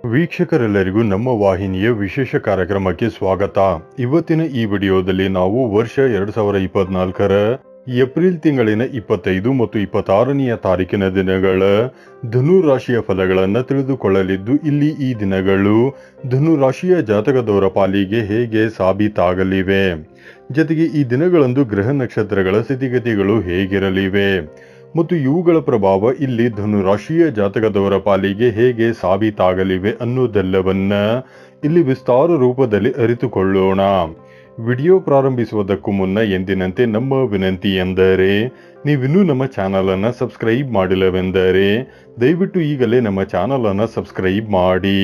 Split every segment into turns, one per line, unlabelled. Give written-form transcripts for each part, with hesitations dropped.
ವೀಕ್ಷಕರೆಲ್ಲರಿಗೂ ನಮ್ಮ ವಾಹಿನಿಯ ವಿಶೇಷ ಕಾರ್ಯಕ್ರಮಕ್ಕೆ ಸ್ವಾಗತ. ಇವತ್ತಿನ ಈ ವಿಡಿಯೋದಲ್ಲಿ ನಾವು ವರ್ಷ 2024ರ ಏಪ್ರಿಲ್ ತಿಂಗಳಿನ 25 ಮತ್ತು 26ನೆಯ ತಾರೀಕಿನ ದಿನಗಳ ಧನು ರಾಶಿಯ ಫಲಗಳನ್ನು ತಿಳಿದುಕೊಳ್ಳಲಿದ್ದು, ಇಲ್ಲಿ ಈ ದಿನಗಳು ಧನು ರಾಶಿಯ ಜಾತಕದವರ ಪಾಲಿಗೆ ಹೇಗೆ ಸಾಬೀತಾಗಲಿವೆ, ಜೊತೆಗೆ ಈ ದಿನಗಳಂದು ಗ್ರಹ ನಕ್ಷತ್ರಗಳ ಸ್ಥಿತಿಗತಿಗಳು ಹೇಗಿರಲಿವೆ ಮತ್ತು ಇವುಗಳ ಪ್ರಭಾವ ಇಲ್ಲಿ ಧನು ರಾಶಿಯ ಜಾತಕದವರ ಪಾಲಿಗೆ ಹೇಗೆ ಸಾಬೀತಾಗಲಿವೆ ಅನ್ನೋದೆಲ್ಲವನ್ನ ಇಲ್ಲಿ ವಿಸ್ತಾರ ರೂಪದಲ್ಲಿ ಅರಿತುಕೊಳ್ಳೋಣ. ವಿಡಿಯೋ ಪ್ರಾರಂಭಿಸುವುದಕ್ಕೂ ಮುನ್ನ ಎಂದಿನಂತೆ ನಮ್ಮ ವಿನಂತಿ ಎಂದರೆ, ನೀವಿನ್ನೂ ನಮ್ಮ ಚಾನಲ್ ಅನ್ನು ಸಬ್ಸ್ಕ್ರೈಬ್ ಮಾಡಿಲ್ಲವೆಂದರೆ ದಯವಿಟ್ಟು ಈಗಲೇ ನಮ್ಮ ಚಾನಲ್ ಅನ್ನು ಸಬ್ಸ್ಕ್ರೈಬ್ ಮಾಡಿ.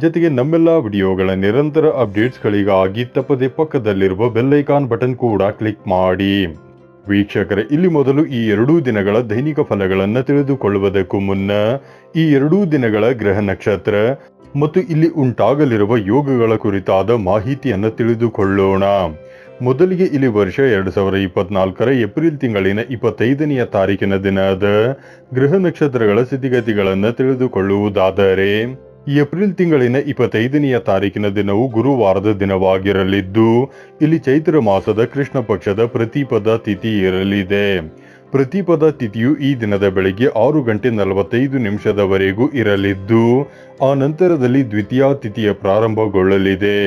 ಜೊತೆಗೆ ನಮ್ಮೆಲ್ಲ ವಿಡಿಯೋಗಳ ನಿರಂತರ ಅಪ್ಡೇಟ್ಸ್ಗಳಿಗಾಗಿ ತಪ್ಪದೆ ಪಕ್ಕದಲ್ಲಿರುವ ಬೆಲ್ ಐಕಾನ್ ಬಟನ್ ಕೂಡ ಕ್ಲಿಕ್ ಮಾಡಿ. ವೀಕ್ಷಕರೇ, ಇಲ್ಲಿ ಮೊದಲು ಈ 2 ದಿನಗಳ ದೈನಿಕ ಫಲಗಳನ್ನು ತಿಳಿದುಕೊಳ್ಳುವುದಕ್ಕೂ ಮುನ್ನ ಈ 2 ದಿನಗಳ ಗ್ರಹ ನಕ್ಷತ್ರ ಮತ್ತು ಇಲ್ಲಿ ಉಂಟಾಗಲಿರುವ ಯೋಗಗಳ ಕುರಿತಾದ ಮಾಹಿತಿಯನ್ನು ತಿಳಿದುಕೊಳ್ಳೋಣ. ಮೊದಲಿಗೆ ಇಲ್ಲಿ ವರ್ಷ 2024ರ ಏಪ್ರಿಲ್ ತಿಂಗಳಿನ 25ನೆಯ ತಾರೀಕಿನ ದಿನದ ಗ್ರಹ ನಕ್ಷತ್ರಗಳ ಸ್ಥಿತಿಗತಿಗಳನ್ನು ತಿಳಿದುಕೊಳ್ಳುವುದಾದರೆ, ಏಪ್ರಿಲ್ ತಿಂಗಳಿನ 25ನೆಯ ತಾರೀಕಿನ ದಿನವು ಗುರುವಾರದ ದಿನವಾಗಿರಲಿದ್ದು, ಇಲ್ಲಿ ಚೈತ್ರ ಮಾಸದ ಕೃಷ್ಣ ಪಕ್ಷದ ಪ್ರತಿಪದ ತಿಥಿ ಇರಲಿದೆ. ಪ್ರತಿಪದ ತಿಥಿಯು ಈ ದಿನದ ಬೆಳಗ್ಗೆ 6:45 ಇರಲಿದ್ದು, ಆ ನಂತರದಲ್ಲಿ ದ್ವಿತೀಯ ತಿಥಿಯ ಪ್ರಾರಂಭಗೊಳ್ಳಲಿದೆ.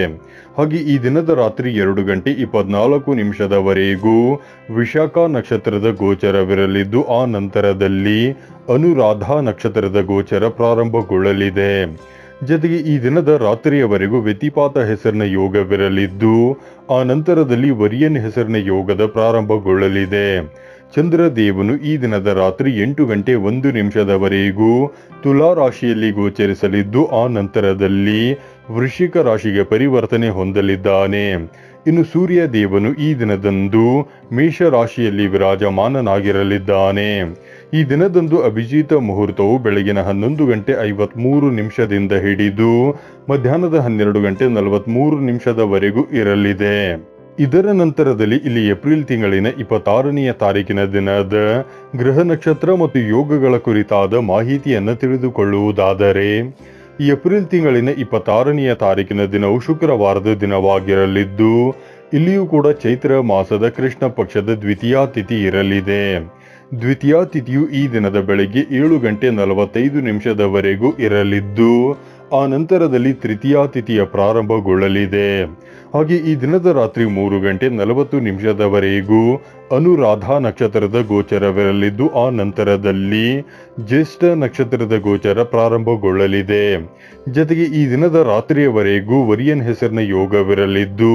ಹಾಗೆ ಈ ದಿನದ ರಾತ್ರಿ 2:24 ವಿಶಾಖ ನಕ್ಷತ್ರದ ಗೋಚರವಿರಲಿದ್ದು, ಆ ನಂತರದಲ್ಲಿ ಅನುರಾಧ ನಕ್ಷತ್ರದ ಗೋಚರ ಪ್ರಾರಂಭಗೊಳ್ಳಲಿದೆ. ಜೊತೆಗೆ ಈ ದಿನದ ರಾತ್ರಿಯವರೆಗೂ ವ್ಯತಿಪಾತ ಹೆಸರಿನ ಯೋಗವಿರಲಿದ್ದು, ಆ ನಂತರದಲ್ಲಿ ವರಿಯನ್ ಹೆಸರಿನ ಯೋಗದ ಪ್ರಾರಂಭಗೊಳ್ಳಲಿದೆ. ಚಂದ್ರದೇವನು ಈ ದಿನದ ರಾತ್ರಿ 8:01 ತುಲಾ ರಾಶಿಯಲ್ಲಿ ಗೋಚರಿಸಲಿದ್ದು, ಆ ನಂತರದಲ್ಲಿ ವೃಶ್ಚಿಕ ರಾಶಿಗೆ ಪರಿವರ್ತನೆ ಹೊಂದಲಿದ್ದಾನೆ. ಇನ್ನು ಸೂರ್ಯ ದೇವನು ಈ ದಿನದಂದು ಮೇಷ ರಾಶಿಯಲ್ಲಿ ವಿರಾಜಮಾನನಾಗಿರಲಿದ್ದಾನೆ. ಈ ದಿನದಂದು ಅಭಿಜಿತ ಮುಹೂರ್ತವು ಬೆಳಗಿನ 11:53 ಹಿಡಿದು ಮಧ್ಯಾಹ್ನದ 12:43 ಇರಲಿದೆ. ಇದರ ನಂತರದಲ್ಲಿ ಇಲ್ಲಿ ಏಪ್ರಿಲ್ ತಿಂಗಳಿನ 26ನೆಯ ತಾರೀಕಿನ ದಿನದ ಗ್ರಹ ನಕ್ಷತ್ರ ಮತ್ತು ಯೋಗಗಳ ಕುರಿತಾದ ಮಾಹಿತಿಯನ್ನು ತಿಳಿದುಕೊಳ್ಳುವುದಾದರೆ, ಏಪ್ರಿಲ್ ತಿಂಗಳಿನ 26ನೆಯ ತಾರೀಕಿನ ದಿನವು ಶುಕ್ರವಾರದ ದಿನವಾಗಿರಲಿದ್ದು, ಇಲ್ಲಿಯೂ ಕೂಡ ಚೈತ್ರ ಮಾಸದ ಕೃಷ್ಣ ಪಕ್ಷದ ದ್ವಿತೀಯ ತಿಥಿ ಇರಲಿದೆ. ದ್ವಿತೀಯ ತಿಥಿಯು ಈ ದಿನದ ಬೆಳಗ್ಗೆ 7:45 ಇರಲಿದ್ದು, ಆ ನಂತರದಲ್ಲಿ ತೃತೀಯ ತಿಥಿಯ ಪ್ರಾರಂಭಗೊಳ್ಳಲಿದೆ. ಹಾಗೆ ಈ ದಿನದ ರಾತ್ರಿ 3:40 ಅನುರಾಧ ನಕ್ಷತ್ರದ ಗೋಚರವಿರಲಿದ್ದು, ಆ ನಂತರದಲ್ಲಿ ಜ್ಯೇಷ್ಠ ನಕ್ಷತ್ರದ ಗೋಚರ ಪ್ರಾರಂಭಗೊಳ್ಳಲಿದೆ. ಜೊತೆಗೆ ಈ ದಿನದ ರಾತ್ರಿಯವರೆಗೂ ವರಿಯನ್ ಹೆಸರಿನ ಯೋಗವಿರಲಿದ್ದು,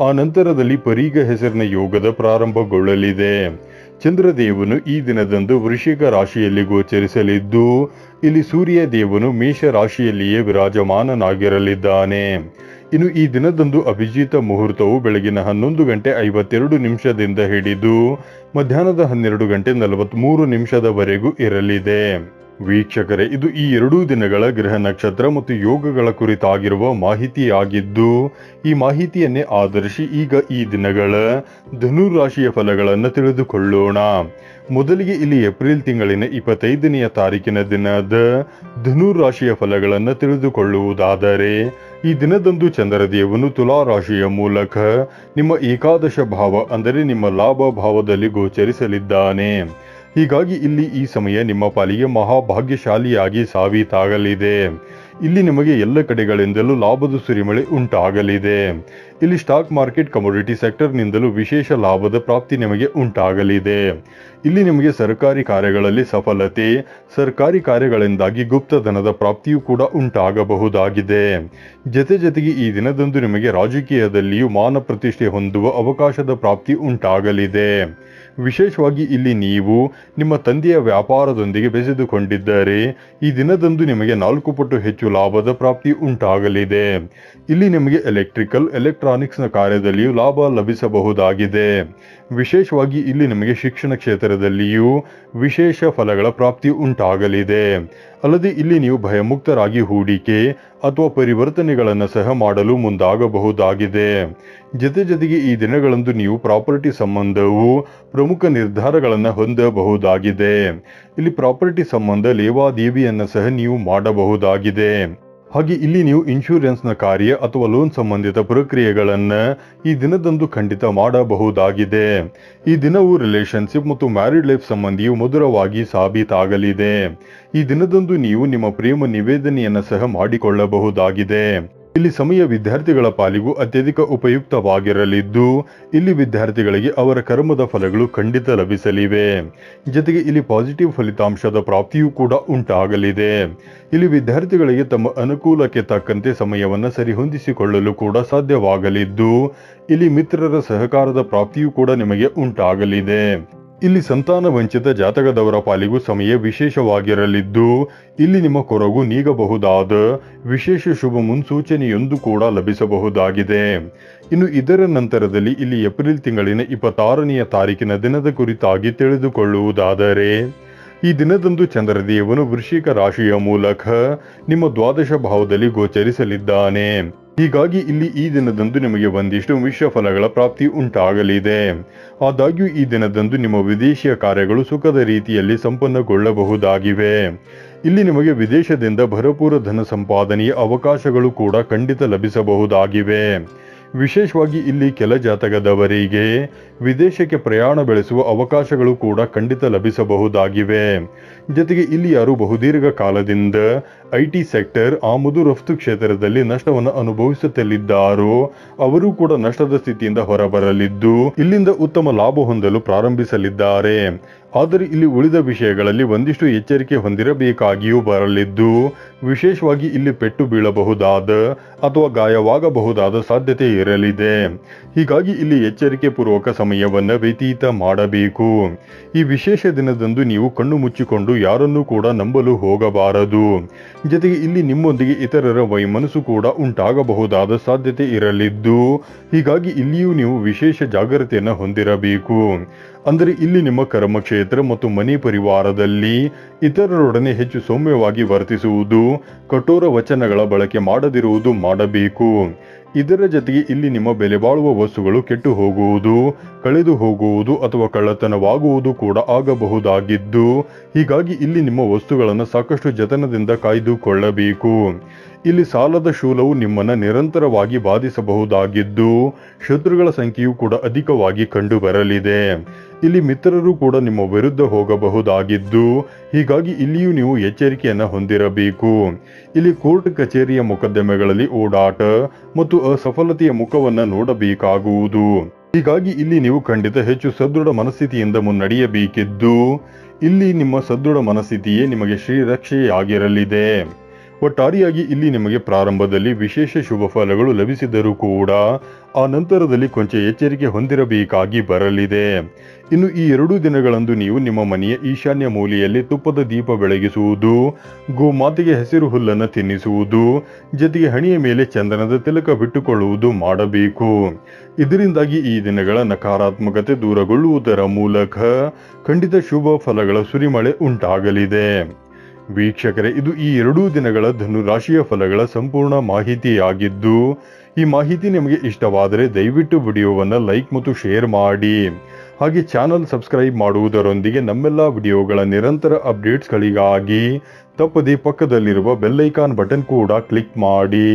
ಆ ನಂತರದಲ್ಲಿ ಪರೀಗ ಹೆಸರಿನ ಯೋಗದ ಪ್ರಾರಂಭಗೊಳ್ಳಲಿದೆ. ಚಂದ್ರದೇವನು ಈ ದಿನದಂದು ವೃಶ್ಚಿಕ ರಾಶಿಯಲ್ಲಿ ಗೋಚರಿಸಲಿದ್ದು, ಇಲ್ಲಿ ಸೂರ್ಯ ದೇವನು ಮೇಷ ರಾಶಿಯಲ್ಲಿಯೇ ವಿರಾಜಮಾನನಾಗಿರಲಿದ್ದಾನೆ. ಇನ್ನು ಈ ದಿನದಂದು ಅಭಿಜಿತ ಮುಹೂರ್ತವು ಬೆಳಗಿನ 11:52 ಹಿಡಿದು ಮಧ್ಯಾಹ್ನದ 12:43 ಇರಲಿದೆ. ವೀಕ್ಷಕರೇ, ಇದು ಈ 2 ದಿನಗಳ ಗ್ರಹ ನಕ್ಷತ್ರ ಮತ್ತು ಯೋಗಗಳ ಕುರಿತಾಗಿರುವ ಮಾಹಿತಿಯಾಗಿದ್ದು, ಈ ಮಾಹಿತಿಯನ್ನೇ ಆಧರಿಸಿ ಈಗ ಈ ದಿನಗಳ ಧನು ರಾಶಿಯ ಫಲಗಳನ್ನು ತಿಳಿದುಕೊಳ್ಳೋಣ. ಮೊದಲಿಗೆ ಇಲ್ಲಿ ಏಪ್ರಿಲ್ ತಿಂಗಳಿನ 25ನೆಯ ತಾರೀಕಿನ ದಿನದ ಧನು ರಾಶಿಯ ಫಲಗಳನ್ನು ತಿಳಿದುಕೊಳ್ಳುವುದಾದರೆ, ಈ ದಿನದಂದು ಚಂದ್ರದೇವನು ತುಲಾ ರಾಶಿಯ ಮೂಲಕ ನಿಮ್ಮ ಏಕಾದಶ ಭಾವ ಅಂದರೆ ನಿಮ್ಮ ಲಾಭ ಭಾವದಲ್ಲಿ ಗೋಚರಿಸಲಿದ್ದಾನೆ. ಹೀಗಾಗಿ ಇಲ್ಲಿ ಈ ಸಮಯ ನಿಮ್ಮ ಪಾಲಿಗೆ ಮಹಾಭಾಗ್ಯಶಾಲಿಯಾಗಿ ಸಾಬೀತಾಗಲಿದೆ. ಇಲ್ಲಿ ನಿಮಗೆ ಎಲ್ಲ ಕಡೆಗಳಿಂದಲೂ ಲಾಭದ ಸುರಿಮಳೆ ಉಂಟಾಗಲಿದೆ. ಇಲ್ಲಿ ಸ್ಟಾಕ್ ಮಾರ್ಕೆಟ್, ಕಮೋಡಿಟಿ ಸೆಕ್ಟರ್ನಿಂದಲೂ ವಿಶೇಷ ಲಾಭದ ಪ್ರಾಪ್ತಿ ನಿಮಗೆ ಉಂಟಾಗಲಿದೆ. ಇಲ್ಲಿ ನಿಮಗೆ ಸರ್ಕಾರಿ ಕಾರ್ಯಗಳಲ್ಲಿ ಸಫಲತೆ, ಸರ್ಕಾರಿ ಕಾರ್ಯಗಳಿಂದಾಗಿ ಗುಪ್ತಧನದ ಪ್ರಾಪ್ತಿಯೂ ಕೂಡ ಉಂಟಾಗಬಹುದಾಗಿದೆ. ಜೊತೆಗೆ ಈ ದಿನದಂದು ನಿಮಗೆ ರಾಜಕೀಯದಲ್ಲಿಯೂ ಮಾನ ಪ್ರತಿಷ್ಠೆ ಹೊಂದುವ ಅವಕಾಶದ ಪ್ರಾಪ್ತಿ ಉಂಟಾಗಲಿದೆ. ವಿಶೇಷವಾಗಿ ಇಲ್ಲಿ ನೀವು ನಿಮ್ಮ ತಂದೆಯ ವ್ಯಾಪಾರದೊಂದಿಗೆ ಬೆಸೆದುಕೊಂಡಿದ್ದರೆ ಈ ದಿನದಂದು ನಿಮಗೆ 4 ಪಟ್ಟು ಹೆಚ್ಚು ಲಾಭದ ಪ್ರಾಪ್ತಿ ಉಂಟಾಗಲಿದೆ. ಇಲ್ಲಿ ನಿಮಗೆ ಎಲೆಕ್ಟ್ರಾನಿಕ್ಸ್ನ ಕಾರ್ಯದಲ್ಲಿಯೂ ಲಾಭ ಲಭಿಸಬಹುದಾಗಿದೆ. ವಿಶೇಷವಾಗಿ ಇಲ್ಲಿ ನಿಮಗೆ ಶಿಕ್ಷಣ ಕ್ಷೇತ್ರದಲ್ಲಿಯೂ ವಿಶೇಷ ಫಲಗಳ ಪ್ರಾಪ್ತಿ ಉಂಟಾಗಲಿದೆ. ಅಲ್ಲದೆ ಇಲ್ಲಿ ನೀವು ಭಯಮುಕ್ತರಾಗಿ ಹೂಡಿಕೆ ಅಥವಾ ಪರಿವರ್ತನೆಗಳನ್ನು ಸಹ ಮಾಡಲು ಮುಂದಾಗಬಹುದಾಗಿದೆ. ಜೊತೆಗೆ ಈ ದಿನಗಳಂದು ನೀವು ಪ್ರಾಪರ್ಟಿ ಸಂಬಂಧವು ಪ್ರಮುಖ ನಿರ್ಧಾರಗಳನ್ನು ಹೊಂದಬಹುದಾಗಿದೆ. ಇಲ್ಲಿ ಪ್ರಾಪರ್ಟಿ ಸಂಬಂಧ ಲೇವಾದೇವಿಯನ್ನು ಸಹ ನೀವು ಮಾಡಬಹುದಾಗಿದೆ. ಹಾಗೆ ಇಲ್ಲಿ ನೀವು ಇನ್ಶೂರೆನ್ಸ್ನ ಕಾರ್ಯ ಅಥವಾ ಲೋನ್ ಸಂಬಂಧಿತ ಪ್ರಕ್ರಿಯೆಗಳನ್ನ ಈ ದಿನದಂದು ಖಂಡಿತ ಮಾಡಬಹುದಾಗಿದೆ. ಈ ದಿನವು ರಿಲೇಶನ್ಶಿಪ್ ಮತ್ತು ಮ್ಯಾರಿಡ್ ಲೈಫ್ ಸಂಬಂಧಿಯು ಮಧುರವಾಗಿ ಸಾಬೀತಾಗಲಿದೆ. ಈ ದಿನದಂದು ನೀವು ನಿಮ್ಮ ಪ್ರೇಮ ನಿವೇದನೆಯನ್ನು ಸಹ ಮಾಡಿಕೊಳ್ಳಬಹುದಾಗಿದೆ. ಇಲ್ಲಿ ಸಮಯ ವಿದ್ಯಾರ್ಥಿಗಳ ಪಾಲಿಗೂ ಅತ್ಯಧಿಕ ಉಪಯುಕ್ತವಾಗಿರಲಿದ್ದು, ಇಲ್ಲಿ ವಿದ್ಯಾರ್ಥಿಗಳಿಗೆ ಅವರ ಕರ್ಮದ ಫಲಗಳು ಖಂಡಿತ ಲಭಿಸಲಿವೆ. ಜೊತೆಗೆ ಇಲ್ಲಿ ಪಾಸಿಟಿವ್ ಫಲಿತಾಂಶದ ಪ್ರಾಪ್ತಿಯೂ ಕೂಡ ಉಂಟಾಗಲಿದೆ. ಇಲ್ಲಿ ವಿದ್ಯಾರ್ಥಿಗಳಿಗೆ ತಮ್ಮ ಅನುಕೂಲಕ್ಕೆ ತಕ್ಕಂತೆ ಸಮಯವನ್ನು ಸರಿಹೊಂದಿಸಿಕೊಳ್ಳಲು ಕೂಡ ಸಾಧ್ಯವಾಗಲಿದ್ದು, ಇಲ್ಲಿ ಮಿತ್ರರ ಸಹಕಾರದ ಪ್ರಾಪ್ತಿಯೂ ಕೂಡ ನಿಮಗೆ ಉಂಟಾಗಲಿದೆ. ಇಲ್ಲಿ ಸಂತಾನ ವಂಚಿತ ಜಾತಕದವರ ಪಾಲಿಗೂ ಸಮಯ ವಿಶೇಷವಾಗಿರಲಿದ್ದು, ಇಲ್ಲಿ ನಿಮ್ಮ ಕೊರಗು ನೀಗಬಹುದಾದ ವಿಶೇಷ ಶುಭ ಮುನ್ಸೂಚನೆಯೊಂದು ಕೂಡ ಲಭಿಸಬಹುದಾಗಿದೆ. ಇನ್ನು ಇದರ ನಂತರದಲ್ಲಿ ಇಲ್ಲಿ ಏಪ್ರಿಲ್ ತಿಂಗಳಿನ 26ನೇ ತಾರೀಕಿನ ದಿನದ ಕುರಿತಾಗಿ ತಿಳಿದುಕೊಳ್ಳುವುದಾದರೆ, ಈ ದಿನದಂದು ಚಂದ್ರದೇವನು ವೃಶ್ಚಿಕ ರಾಶಿಯ ಮೂಲಕ ನಿಮ್ಮ ದ್ವಾದಶ ಭಾವದಲ್ಲಿ ಗೋಚರಿಸಲಿದ್ದಾನೆ. ಹೀಗಾಗಿ ಇಲ್ಲಿ ಈ ದಿನದಂದು ನಿಮಗೆ ಒಂದಿಷ್ಟು ಮಿಶ್ರ ಫಲಗಳ ಪ್ರಾಪ್ತಿ ಉಂಟಾಗಲಿದೆ. ಆದಾಗ್ಯೂ ಈ ದಿನದಂದು ನಿಮ್ಮ ವಿದೇಶಿಯ ಕಾರ್ಯಗಳು ಸುಖದ ರೀತಿಯಲ್ಲಿ ಸಂಪನ್ನಗೊಳ್ಳಬಹುದಾಗಿವೆ. ಇಲ್ಲಿ ನಿಮಗೆ ವಿದೇಶದಿಂದ ಭರಪೂರ ಧನ ಸಂಪಾದನೆಯ ಅವಕಾಶಗಳು ಕೂಡ ಖಂಡಿತ ಲಭಿಸಬಹುದಾಗಿವೆ. ವಿಶೇಷವಾಗಿ ಇಲ್ಲಿ ಕೆಲ ಜಾತಕದವರಿಗೆ ವಿದೇಶಕ್ಕೆ ಪ್ರಯಾಣ ಬೆಳೆಸುವ ಅವಕಾಶಗಳು ಕೂಡ ಖಂಡಿತ ಲಭಿಸಬಹುದಾಗಿವೆ. ಜೊತೆಗೆ ಇಲ್ಲಿ ಯಾರು ಬಹುದೀರ್ಘ ಕಾಲದಿಂದ ಐಟಿ ಸೆಕ್ಟರ್, ಆಮದು ರಫ್ತು ಕ್ಷೇತ್ರದಲ್ಲಿ ನಷ್ಟವನ್ನು ಅನುಭವಿಸುತ್ತಲಿದ್ದಾರೋ ಅವರು ಕೂಡ ನಷ್ಟದ ಸ್ಥಿತಿಯಿಂದ ಹೊರಬರಲಿದ್ದು, ಇಲ್ಲಿಂದ ಉತ್ತಮ ಲಾಭ ಹೊಂದಲು ಪ್ರಾರಂಭಿಸಲಿದ್ದಾರೆ. ಆದರೆ ಇಲ್ಲಿ ಉಳಿದ ವಿಷಯಗಳಲ್ಲಿ ಒಂದಿಷ್ಟು ಎಚ್ಚರಿಕೆ ಹೊಂದಿರಬೇಕಾಗಿಯೂ ಬರಲಿದ್ದು, ವಿಶೇಷವಾಗಿ ಇಲ್ಲಿ ಪೆಟ್ಟು ಬೀಳಬಹುದಾದ ಅಥವಾ ಗಾಯವಾಗಬಹುದಾದ ಸಾಧ್ಯತೆ ಇರಲಿದೆ. ಹೀಗಾಗಿ ಇಲ್ಲಿ ಎಚ್ಚರಿಕೆ ಪೂರ್ವಕ ಸಮಯವನ್ನು ವ್ಯತೀತ ಮಾಡಬೇಕು. ಈ ವಿಶೇಷ ದಿನದಂದು ನೀವು ಕಣ್ಣು ಮುಚ್ಚಿಕೊಂಡು ಯಾರನ್ನೂ ಕೂಡ ನಂಬಲು ಹೋಗಬಾರದು. ಜೊತೆಗೆ ಇಲ್ಲಿ ನಿಮ್ಮೊಂದಿಗೆ ಇತರರ ವೈಮನಸ್ಸು ಕೂಡ ಉಂಟಾಗಬಹುದಾದ ಸಾಧ್ಯತೆ ಇರಲಿದ್ದು, ಹೀಗಾಗಿ ಇಲ್ಲಿಯೂ ನೀವು ವಿಶೇಷ ಜಾಗ್ರತೆಯನ್ನು ಹೊಂದಿರಬೇಕು. ಅಂದರೆ ಇಲ್ಲಿ ನಿಮ್ಮ ಕರ್ಮಕ್ಷೇತ್ರ ಮತ್ತು ಮನೆ ಪರಿವಾರದಲ್ಲಿ ಇತರರೊಡನೆ ಹೆಚ್ಚು ಸೌಮ್ಯವಾಗಿ ವರ್ತಿಸುವುದು, ಕಠೋರ ವಚನಗಳ ಬಳಕೆ ಮಾಡದಿರುವುದು ಮಾಡಬೇಕು. ಇದರ ಜೊತೆಗೆ ಇಲ್ಲಿ ನಿಮ್ಮ ಬೆಲೆ ಬಾಳುವ ವಸ್ತುಗಳು ಕೆಟ್ಟು ಹೋಗುವುದು, ಕಳೆದು ಹೋಗುವುದು ಅಥವಾ ಕಳ್ಳತನವಾಗುವುದು ಕೂಡ ಆಗಬಹುದಾಗಿದ್ದು, ಹೀಗಾಗಿ ಇಲ್ಲಿ ನಿಮ್ಮ ವಸ್ತುಗಳನ್ನು ಸಾಕಷ್ಟು ಜತನದಿಂದ ಕಾಯ್ದುಕೊಳ್ಳಬೇಕು. ಇಲ್ಲಿ ಸಾಲದ ಶೂಲವು ನಿಮ್ಮನ್ನು ನಿರಂತರವಾಗಿ ಬಾಧಿಸಬಹುದಾಗಿದ್ದು, ಶತ್ರುಗಳ ಸಂಖ್ಯೆಯೂ ಕೂಡ ಅಧಿಕವಾಗಿ ಕಂಡು ಬರಲಿದೆ. ಇಲ್ಲಿ ಮಿತ್ರರು ಕೂಡ ನಿಮ್ಮ ವಿರುದ್ಧ ಹೋಗಬಹುದಾಗಿದ್ದು, ಹೀಗಾಗಿ ಇಲ್ಲಿಯೂ ನೀವು ಎಚ್ಚರಿಕೆಯನ್ನು ಹೊಂದಿರಬೇಕು. ಇಲ್ಲಿ ಕೋರ್ಟ್ ಕಚೇರಿಯ ಮೊಕದ್ದಮೆಗಳಲ್ಲಿ ಓಡಾಟ ಮತ್ತು ಅಸಫಲತೆಯ ಮುಖವನ್ನು ನೋಡಬೇಕಾಗುವುದು. ಹೀಗಾಗಿ ಇಲ್ಲಿ ನೀವು ಖಂಡಿತ ಹೆಚ್ಚು ಸದೃಢ ಮನಸ್ಥಿತಿಯಿಂದ ಮುನ್ನಡೆಯಬೇಕಿದ್ದು, ಇಲ್ಲಿ ನಿಮ್ಮ ಸದೃಢ ಮನಸ್ಥಿತಿಯೇ ನಿಮಗೆ ಶ್ರೀರಕ್ಷೆಯಾಗಿರಲಿದೆ. ಒಟ್ಟಾರೆಯಾಗಿ ಇಲ್ಲಿ ನಿಮಗೆ ಪ್ರಾರಂಭದಲ್ಲಿ ವಿಶೇಷ ಶುಭ ಫಲಗಳು ಲಭಿಸಿದರೂ ಕೂಡ ಆ ನಂತರದಲ್ಲಿ ಕೊಂಚ ಎಚ್ಚರಿಕೆ ಹೊಂದಿರಬೇಕಾಗಿ ಬರಲಿದೆ. ಇನ್ನು ಈ 2 ದಿನಗಳಂದು ನೀವು ನಿಮ್ಮ ಮನೆಯ ಈಶಾನ್ಯ ಮೂಲೆಯಲ್ಲಿ ತುಪ್ಪದ ದೀಪ ಬೆಳಗಿಸುವುದು, ಗೋಮಾತೆಗೆ ಹಸಿರು ಹುಲ್ಲನ್ನು ತಿನ್ನಿಸುವುದು, ಜೊತೆಗೆ ಹಣೆಯ ಮೇಲೆ ಚಂದನದ ತಿಲಕ ಬಿಟ್ಟುಕೊಳ್ಳುವುದು ಮಾಡಬೇಕು. ಇದರಿಂದಾಗಿ ಈ ದಿನಗಳ ನಕಾರಾತ್ಮಕತೆ ದೂರಗೊಳ್ಳುವುದರ ಮೂಲಕ ಖಂಡಿತ ಶುಭ ಫಲಗಳ ಸುರಿಮಳೆ ಉಂಟಾಗಲಿದೆ. ವೀಕ್ಷಕರೇ, ಇದು ಈ 2 ದಿನಗಳ ಧನುರಾಶಿಯ ಫಲಗಳ ಸಂಪೂರ್ಣ ಮಾಹಿತಿಯಾಗಿದ್ದು, ಈ ಮಾಹಿತಿ ನಿಮಗೆ ಇಷ್ಟವಾದರೆ ದಯವಿಟ್ಟು ವಿಡಿಯೋವನ್ನು ಲೈಕ್ ಮತ್ತು ಶೇರ್ ಮಾಡಿ. ಹಾಗೆ ಚಾನಲ್ ಸಬ್ಸ್ಕ್ರೈಬ್ ಮಾಡುವುದರೊಂದಿಗೆ ನಮ್ಮೆಲ್ಲ ವಿಡಿಯೋಗಳ ನಿರಂತರ ಅಪ್ಡೇಟ್ಸ್ಗಳಿಗಾಗಿ ತಪ್ಪದೇ ಪಕ್ಕದಲ್ಲಿರುವ ಬೆಲ್ ಐಕಾನ್ ಬಟನ್ ಕೂಡ ಕ್ಲಿಕ್ ಮಾಡಿ.